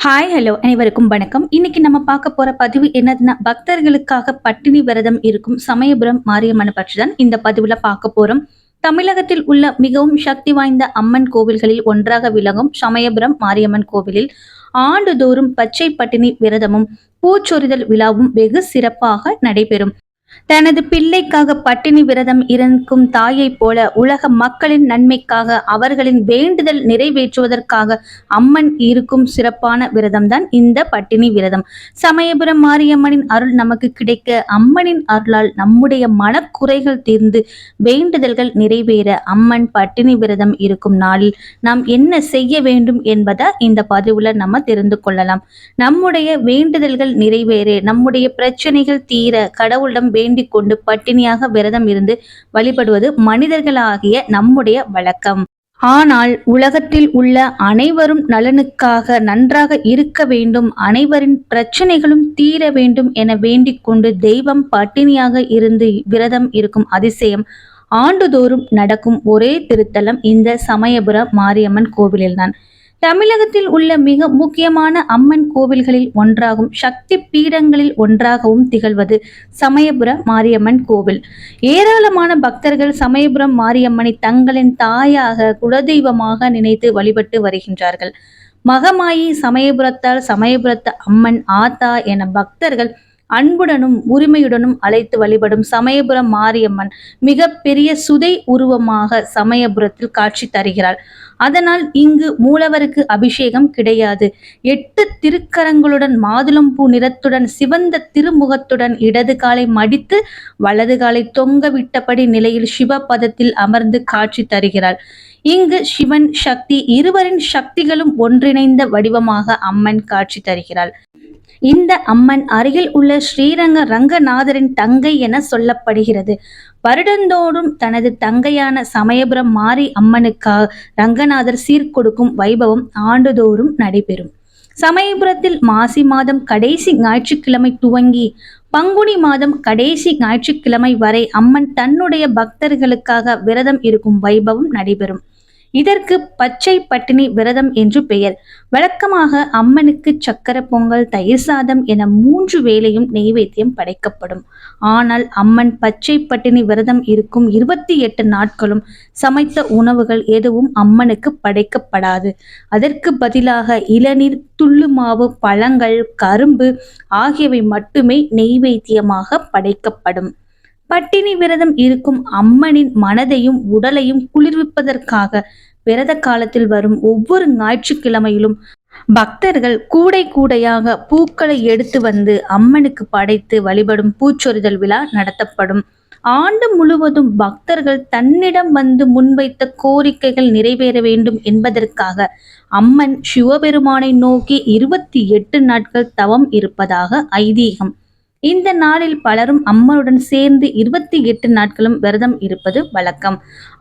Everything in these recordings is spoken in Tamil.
ஹாய் ஹலோ அனைவருக்கும் வணக்கம். இன்னைக்கு நம்ம பார்க்க போற பதிவு என்னதுன்னா, பக்தர்களுக்காக பட்டினி விரதம் இருக்கும் சமயபுரம் மாரியம்மனை பற்றி தான் இந்த பதிவுல பார்க்க போறோம். தமிழகத்தில் உள்ள மிகவும் சக்தி வாய்ந்த அம்மன் கோவில்களில் ஒன்றாக விளங்கும் சமயபுரம் மாரியம்மன் கோவிலில் ஆண்டுதோறும் பச்சை பட்டினி விரதமும் பூச்சொரிதல் விழாவும் வெகு சிறப்பாக நடைபெறும். தனது பிள்ளைக்காக பட்டினி விரதம் இருக்கும் தாயைப் போல உலக மக்களின் நன்மைக்காக அவர்களின் வேண்டுதல் நிறைவேற்றுவதற்காக அம்மன் இருக்கும் சிறப்பான விரதம்தான் இந்த பட்டினி விரதம். சமயபுரம் மாரியம்மனின் அருள் நமக்கு கிடைக்க, அம்மனின் அருளால் நம்முடைய மனக்குறைகள் தீர்ந்து வேண்டுதல்கள் நிறைவேற அம்மன் பட்டினி விரதம் இருக்கும் நாளில் நாம் என்ன செய்ய வேண்டும் என்பதை இந்த பதிவுல நம்ம தெரிந்து கொள்ளலாம். நம்முடைய வேண்டுதல்கள் நிறைவேற, நம்முடைய பிரச்சனைகள் தீர கடவுளிடம் வேண்டிக் கொண்டு பட்டினியாக விரதம் இருந்து வழிபடுவது மனிதர்களாகிய நம்முடைய வழக்கம். ஆனால் உலகத்தில் உள்ள அனைவரும் நலனுக்காக நன்றாக இருக்க வேண்டும், அனைவரின் பிரச்சனைகளும் தீர வேண்டும் என வேண்டிக் கொண்டு தெய்வம் பட்டினியாக இருந்து விரதம் இருக்கும் அதிசயம் ஆண்டுதோறும் நடக்கும் ஒரே திருத்தலம் இந்த சமயபுர மாரியம்மன் கோவிலில்தான். தமிழகத்தில் உள்ள மிக முக்கியமான அம்மன் கோவில்களில் ஒன்றாகும் சக்தி பீடங்களில் ஒன்றாகவும் திகழ்வது சமயபுர மாரியம்மன் கோவில். ஏராளமான பக்தர்கள் சமயபுரம் மாரியம்மனை தங்களின் தாயாக, குலதெய்வமாக நினைத்து வழிபட்டு வருகின்றார்கள். மகமாயி சமயபுரத்தால் சமயபுரத்து அம்மன் ஆத்தா என பக்தர்கள் அன்புடனும் உரிமையுடனும் அழைத்து வழிபடும் சமயபுரம் மாரியம்மன் மிக பெரிய சுதை உருவமாக சமயபுரத்தில் காட்சி தருகிறாள். அதனால் இங்கு மூலவருக்கு அபிஷேகம் கிடையாது. 8 திருக்கரங்களுடன் மாதுளம்பூ நிறத்துடன் சிவந்த திருமுகத்துடன் இடது காலை மடித்து வலது காலை தொங்க விட்டபடி நிலையில் சிவபதத்தில் அமர்ந்து காட்சி தருகிறாள். இங்கு சிவன் சக்தி இருவரின் சக்திகளும் ஒன்றிணைந்த வடிவமாக அம்மன் காட்சி தருகிறாள். இந்த அம்மன் அருகில் உள்ள ஸ்ரீரங்க ரங்கநாதரின் தங்கை என சொல்லப்படுகிறது. வருடந்தோறும் தனது தங்கையான சமயபுரம் மாரி அம்மனுக்காக ரங்கநாதர் சீர்கொடுக்கும் வைபவம் ஆண்டுதோறும் நடைபெறும். சமயபுரத்தில் மாசி மாதம் கடைசி ஞாயிற்றுக்கிழமை துவங்கி பங்குனி மாதம் கடைசி ஞாயிற்றுக்கிழமை வரை அம்மன் தன்னுடைய பக்தர்களுக்காக விரதம் இருக்கும் வைபவம் நடைபெறும். இதற்கு பச்சை பட்டினி விரதம் என்று பெயர். வழக்கமாக அம்மனுக்கு சக்கர பொங்கல், தயிர் சாதம் என 3 வேளையும் நெய்வேத்தியம் படைக்கப்படும். ஆனால் அம்மன் பச்சை பட்டினி விரதம் இருக்கும் 28 நாட்களும் சமைத்த உணவுகள் எதுவும் அம்மனுக்கு படைக்கப்படாது. அதற்கு பதிலாக இளநீர், துள்ளு மாவு, பழங்கள், கரும்பு ஆகியவை மட்டுமே நெய்வேத்தியமாக படைக்கப்படும். பட்டினி விரதம் இருக்கும் அம்மனின் மனதையும் உடலையும் குளிர்விப்பதற்காக விரத காலத்தில் வரும் ஒவ்வொரு ஞாயிற்றுக்கிழமையிலும் பக்தர்கள் கூடை கூடையாக பூக்களை எடுத்து வந்து அம்மனுக்கு படைத்து வழிபடும் பூச்சொரிதல் விழா நடத்தப்படும். ஆண்டு முழுவதும் பக்தர்கள் தன்னிடம் வந்து முன்வைத்த கோரிக்கைகள் நிறைவேற வேண்டும் என்பதற்காக அம்மன் சிவபெருமானை நோக்கி 28 நாட்கள் தவம் இருப்பதாக ஐதீகம். இந்த நாளில் பலரும் அம்மனுடன் சேர்ந்து 28 நாட்களும் விரதம் இருப்பது வழக்கம்.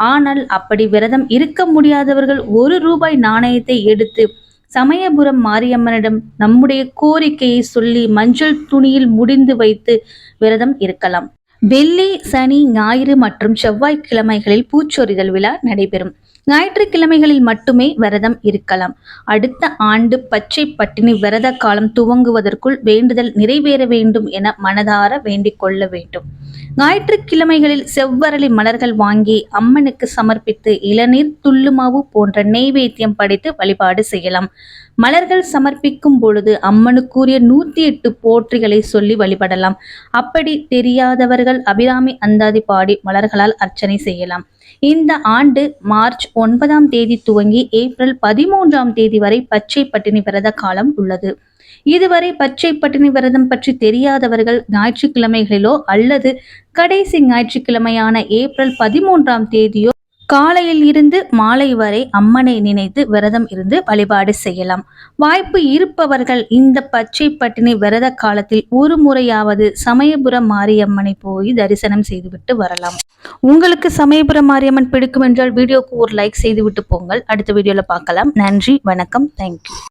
ஆனால் அப்படி விரதம் இருக்க முடியாதவர்கள் 1 ரூபாய் நாணயத்தை எடுத்து சமயபுரம் மாரியம்மனிடம் நம்முடைய கோரிக்கையை சொல்லி மஞ்சள் துணியில் முடிந்து வைத்து விரதம் இருக்கலாம். வெள்ளி, சனி, ஞாயிறு மற்றும் செவ்வாய்க்கிழமைகளில் பூச்சொரிதல் விழா நடைபெறும். ஞாயிற்றுக்கிழமைகளில் மட்டுமே விரதம் இருக்கலாம். அடுத்த ஆண்டு பச்சை பட்டினி விரத காலம் துவங்குவதற்குள் வேண்டுதல் நிறைவேற வேண்டும் என மனதார வேண்டிக் கொள்ள வேண்டும். ஞாயிற்றுக்கிழமைகளில் செவ்வரளி மலர்கள் வாங்கி அம்மனுக்கு சமர்ப்பித்து இளநீர், துள்ளுமாவு போன்ற நெய்வேத்தியம் படைத்து வழிபாடு செய்யலாம். மலர்கள் சமர்ப்பிக்கும் பொழுது அம்மனுக்குரிய 108 போற்றிகளை சொல்லி வழிபடலாம். அப்படி தெரியாதவர்கள் அபிராமி அந்தாதி பாடி மலர்களால் அர்ச்சனை செய்யலாம். இந்த ஆண்டு மார்ச் 9ஆம் தேதி துவங்கி ஏப்ரல் 13ஆம் தேதி வரை பச்சை பட்டினி விரத காலம் உள்ளது. இதுவரை பச்சை பட்டினி விரதம் பற்றி தெரியாதவர்கள் ஞாயிற்றுக்கிழமைகளிலோ அல்லது கடைசி ஞாயிற்றுக்கிழமையான ஏப்ரல் 13ஆம் தேதியோ காலையில் இருந்து மாலை வரை அம்மனை நினைத்து விரதம் இருந்து வழிபாடு செய்யலாம். வாய்ப்பு இருப்பவர்கள் இந்த பச்சை பட்டினி விரத காலத்தில் ஒரு முறையாவது சமயபுரம் மாரியம்மனை போய் தரிசனம் செய்துவிட்டு வரலாம். உங்களுக்கு சமயபுரம் மாரியம்மன் பிடிக்கும் என்றால் வீடியோக்கு ஒரு லைக் செய்துவிட்டு போங்கள். அடுத்த வீடியோல பார்க்கலாம். நன்றி, வணக்கம், தேங்க்யூ.